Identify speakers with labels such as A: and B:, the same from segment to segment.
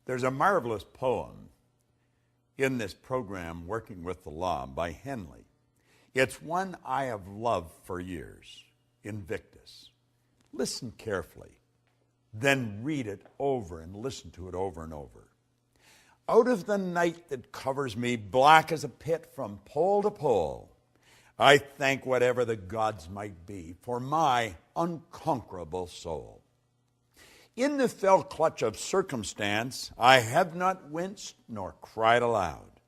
A: There's a marvelous poem in this program, Working with the Law, by Henley. It's one I have loved for years, Invictus. Listen carefully, then read it over and listen to it over and over. Out of the night that covers me, black as a pit from pole to pole, I thank whatever the gods might be for my unconquerable soul. In the fell clutch of circumstance, I have not winced nor cried aloud.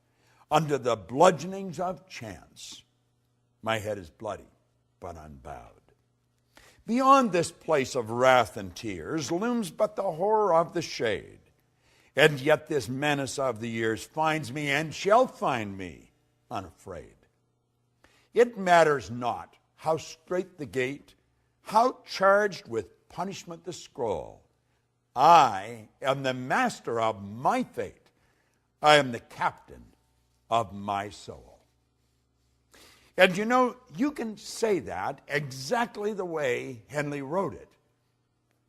A: Under the bludgeonings of chance, my head is bloody but unbowed. Beyond this place of wrath and tears looms but the horror of the shade. And yet this menace of the years finds me and shall find me unafraid. It matters not how strait the gate, how charged with punishment the scroll. I am the master of my fate. I am the captain of my soul. And you know, you can say that exactly the way Henley wrote it,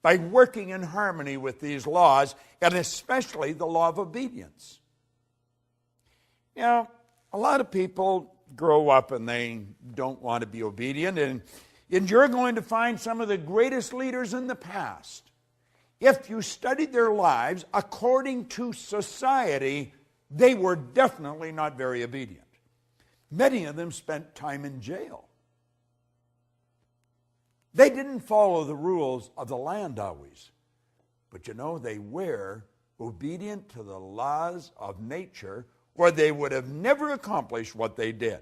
A: by working in harmony with these laws, and especially the law of obedience. Now, a lot of people grow up and they don't want to be obedient, and you're going to find some of the greatest leaders in the past. If you studied their lives according to society, they were definitely not very obedient. Many of them spent time in jail. They didn't follow the rules of the land always. But you know, they were obedient to the laws of nature, or they would have never accomplished what they did.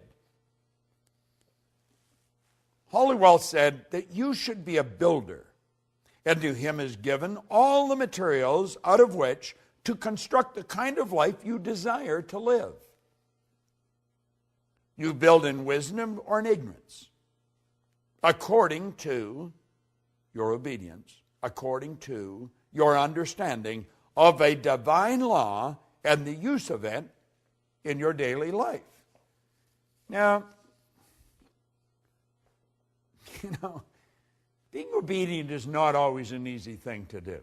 A: Halliwell said that you should be a builder, and to him is given all the materials out of which to construct the kind of life you desire to live. You build in wisdom or in ignorance, according to your obedience, according to your understanding of a divine law and the use of it in your daily life. Now, you know, being obedient is not always an easy thing to do,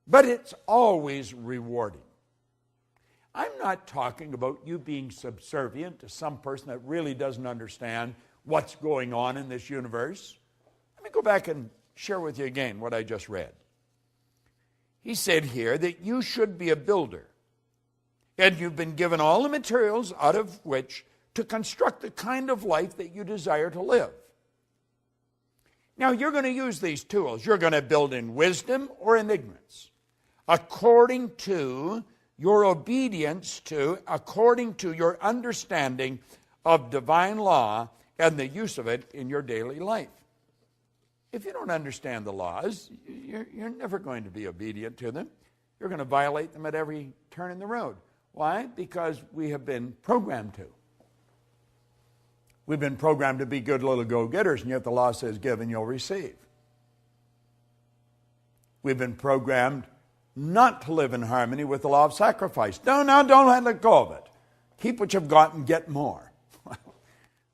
A: but it's always rewarding. I'm not talking about you being subservient to some person that really doesn't understand what's going on in this universe. Let me go back and share with you again what I just read. He said here that you should be a builder, and you've been given all the materials out of which to construct the kind of life that you desire to live. Now, you're going to use these tools. You're going to build in wisdom or in ignorance, according to your obedience to, according to your understanding of divine law and the use of it in your daily life. If you don't understand the laws, you're never going to be obedient to them. You're going to violate them at every turn in the road. Why? Because we have been programmed to. We've been programmed to be good little go-getters, and yet the law says, give and you'll receive. We've been programmed not to live in harmony with the law of sacrifice. No, don't let go of it. Keep what you've got and get more.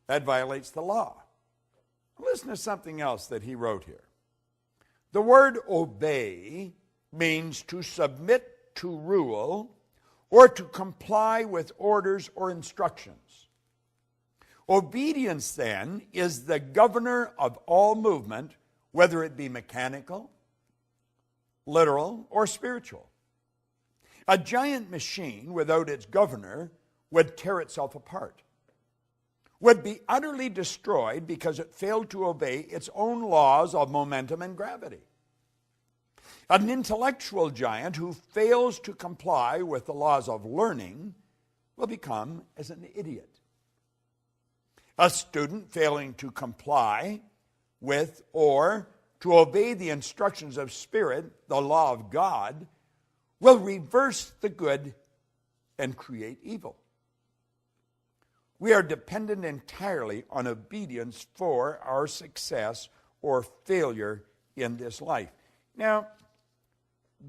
A: That violates the law. Listen to something else that he wrote here. The word obey means to submit to rule or to comply with orders or instructions. Obedience, then, is the governor of all movement, whether it be mechanical, literal, or spiritual. A giant machine without its governor would tear itself apart, would be utterly destroyed because it failed to obey its own laws of momentum and gravity. An intellectual giant who fails to comply with the laws of learning will become as an idiot. A student failing to comply with or to obey the instructions of Spirit, the law of God, will reverse the good and create evil. We are dependent entirely on obedience for our success or failure in this life. Now,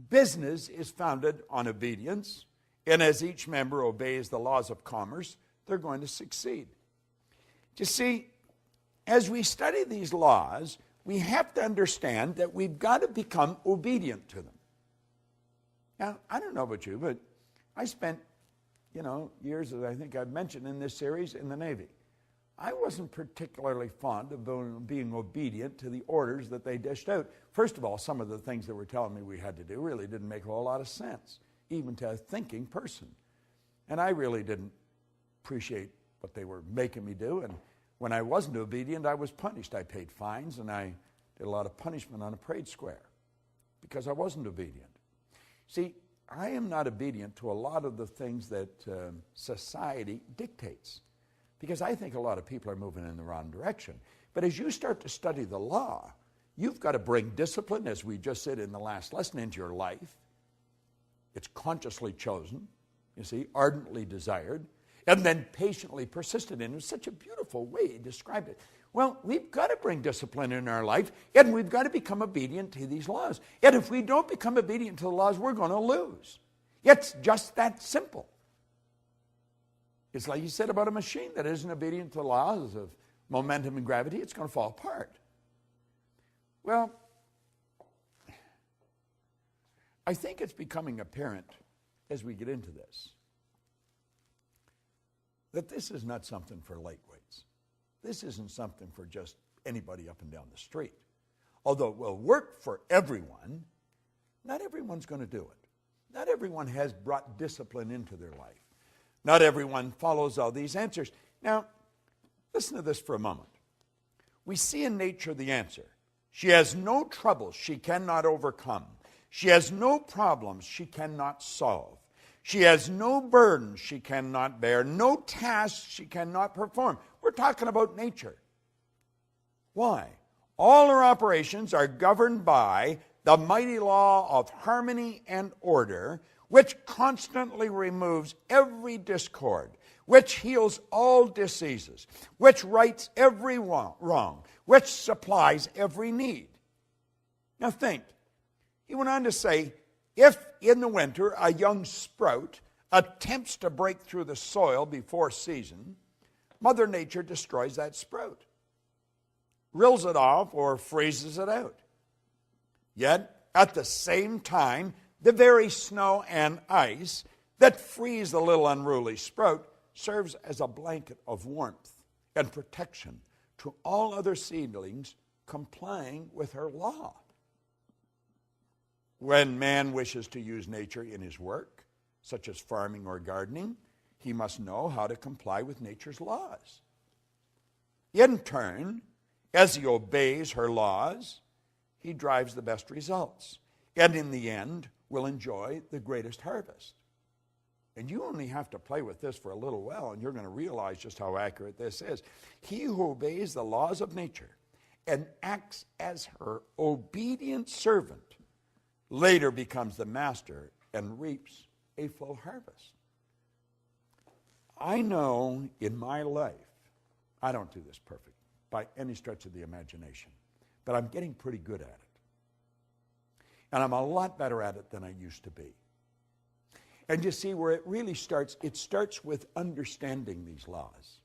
A: business is founded on obedience, and as each member obeys the laws of commerce, they're going to succeed. You see, as we study these laws, we have to understand that we've got to become obedient to them. Now, I don't know about you, but I spent, years, as I think I've mentioned in this series, in the Navy. I wasn't particularly fond of being obedient to the orders that they dished out. First of all, some of the things they were telling me we had to do really didn't make a whole lot of sense, even to a thinking person. And I really didn't appreciate what they were making me do. And when I wasn't obedient, I was punished. I paid fines, and I did a lot of punishment on a parade square because I wasn't obedient. See, I am not obedient to a lot of the things that society dictates, because I think a lot of people are moving in the wrong direction. But as you start to study the law, you've got to bring discipline, as we just said in the last lesson, into your life. It's consciously chosen, ardently desired, and then patiently persisted in. It's such a beautiful way he described it. Well, we've got to bring discipline in our life, and we've got to become obedient to these laws. And if we don't become obedient to the laws, we're going to lose. It's just that simple. It's like you said about a machine that isn't obedient to the laws of momentum and gravity, it's going to fall apart. Well, I think it's becoming apparent as we get into this that this is not something for lightweights. This isn't something for just anybody up and down the street. Although it will work for everyone, not everyone's going to do it. Not everyone has brought discipline into their life. Not everyone follows all these answers. Now, listen to this for a moment. We see in nature the answer. She has no troubles she cannot overcome. She has no problems she cannot solve. She has no burdens she cannot bear, no tasks she cannot perform. We're talking about nature. Why? All her operations are governed by the mighty law of harmony and order, which constantly removes every discord, which heals all diseases, which rights every wrong, which supplies every need. Now think, he went on to say, if in the winter a young sprout attempts to break through the soil before season, Mother Nature destroys that sprout, rills it off, or freezes it out. Yet, at the same time, the very snow and ice that freeze the little unruly sprout serves as a blanket of warmth and protection to all other seedlings complying with her law. When man wishes to use nature in his work, such as farming or gardening, he must know how to comply with nature's laws. In turn, as he obeys her laws, he drives the best results, and in the end will enjoy the greatest harvest. And you only have to play with this for a little while, and you're going to realize just how accurate this is. He who obeys the laws of nature and acts as her obedient servant later becomes the master and reaps a full harvest. I know in my life, I don't do this perfect by any stretch of the imagination, but I'm getting pretty good at it. And I'm a lot better at it than I used to be. And you see where it really starts, it starts with understanding these laws.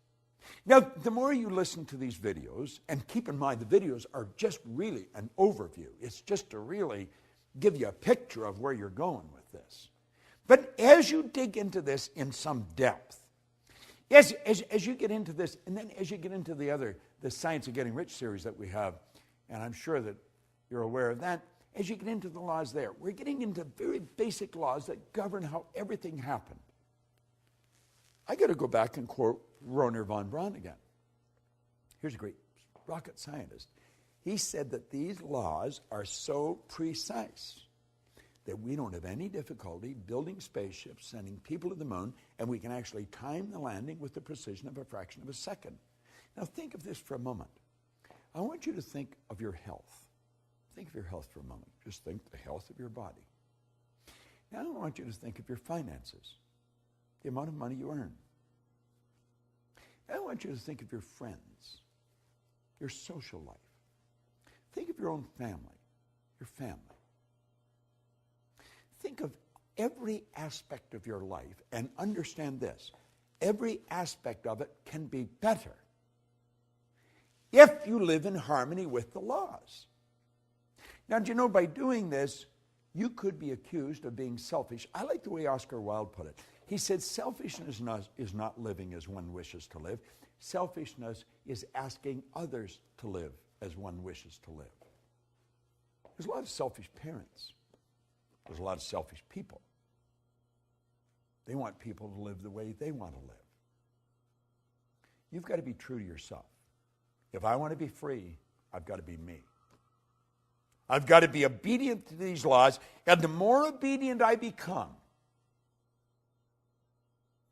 A: Now, the more you listen to these videos, and keep in mind the videos are just really an overview. It's just to really give you a picture of where you're going with this. But as you dig into this in some depth, as you get into this, and then as you get into the Science of Getting Rich series that we have, and I'm sure that you're aware of that, as you get into the laws there, we're getting into very basic laws that govern how everything happened. I got to go back and quote Wernher von Braun again. Here's a great rocket scientist. He said that these laws are so precise that we don't have any difficulty building spaceships, sending people to the moon, and we can actually time the landing with the precision of a fraction of a second. Now think of this for a moment. I want you to think of your health. Think of your health for a moment. Just think the health of your body. Now I want you to think of your finances, the amount of money you earn. Now I want you to think of your friends, your social life. Think of your own family, your family. Think of every aspect of your life and understand this. Every aspect of it can be better if you live in harmony with the laws. Now, do you know, by doing this, You could be accused of being selfish. I like the way Oscar Wilde put it. He said, selfishness is not living as one wishes to live. Selfishness is asking others to live as one wishes to live. There's a lot of selfish parents. There's a lot of selfish people. They want people to live the way they want to live. You've got to be true to yourself. If I want to be free, I've got to be me. I've got to be obedient to these laws, and the more obedient I become,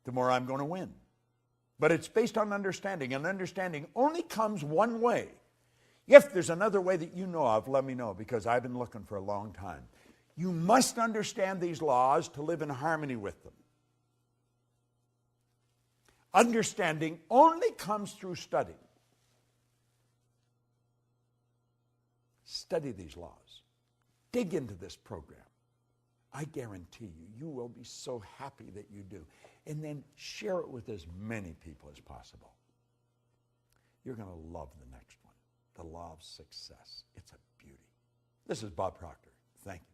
A: the more I'm going to win. But it's based on understanding, and understanding only comes one way. If there's another way that you know of, let me know, because I've been looking for a long time. You must understand these laws to live in harmony with them. Understanding only comes through study. Study these laws. Dig into this program. I guarantee you, you will be so happy that you do. And then share it with as many people as possible. You're going to love the next one. The law of success. It's a beauty. This is Bob Proctor. Thank you.